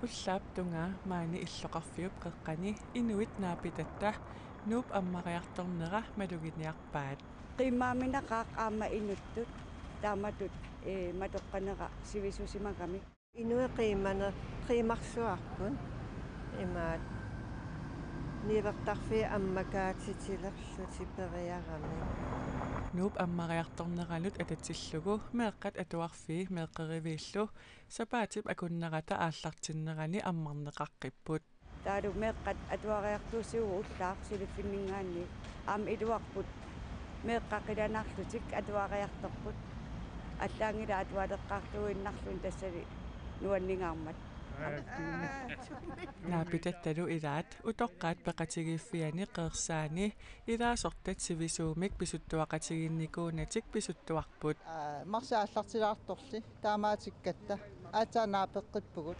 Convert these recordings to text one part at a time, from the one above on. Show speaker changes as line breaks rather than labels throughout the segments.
Ullap tunga maani illoqarfiup qeqqani inuit naapitatta nuup ammariartornera maluginiarpaat
Qiimaaminaqa qaama inuttut taamatut matoqqanera sivisusimagami
Inui qiimarsuarpun imaat niilertarfi ammakaatitilerluti periarami
nuup ammariartorneralut atatsillugu meeqqat atuarfii meeqqeriviillu sapaatip akunnerata aallartinnerani ammarneqaqqipput
taalu meeqqat atuariartuusiugu ullaaq sulifinningaanni aam iluarput meeqqaqilanaarlutik atuariartorput аллаангила атуалеққартуиннарлун тассали нуаннингааммат
naapitattalu ilaat utoqqaat peqatigiffiani qeersaani ilaasортат sivisuumik pisuttuaqatiginnikuunatik pisuttuarput
марсааллартилаарторли таамаатиккатта аатаанааpeqqippugut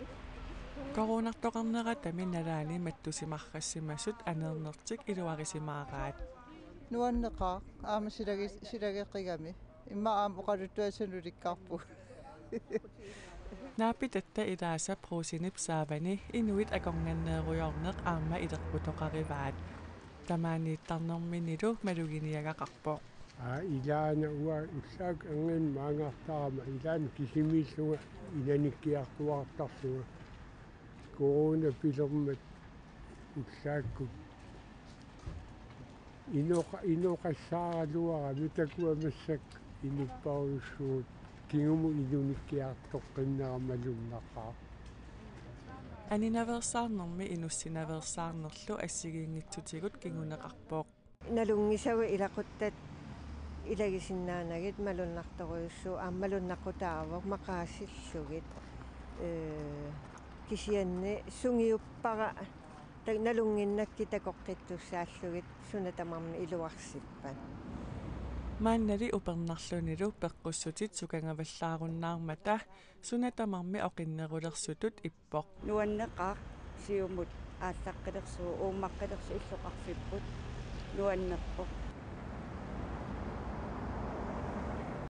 Коронартоқарнерата миналаани маттусимаррассимасут анернерtik илуарисимаараат
нуаннеқаа аама силагеқигами имма аама оқалуттуасануликкаарпу
naapitatta ilaasa pruusinip saavani inuit akongannеeruйорнеq aama ilerputoqarivaat tamaaniittarnerminilu maluginiagaqarpoq
ilaana uа усаак анган маангартарама илаана кисимииллуга инаниккиартуартарсуга корона пилермат усааккут иноқассааралуара митакуамассак иниппаруссуут кингуму илуниккиартоққиннерамалуннақаа
анинаверсаарнэрми инуссинаверсаарнерлу ассигиингитсутигут кингунеқарпоқ
налунгисава илақуттат илагисиннаанагит малуннарторуйуссуу ааммалуннаққутаарвоқ мақаассиллугит кисианни сунгиуппара налунгиннакки такоққиттуссааллугит сунатамарми илуарсиппат
мааннали упернарлунилу пеққуссутит сукангаваллааруннаармата сунатамарми оқиннерулерсутут иппоқ
нуаннеқаа сиумут ааллаққилерсуу ууммаққилерсу иллоқарфиппут нуаннерпо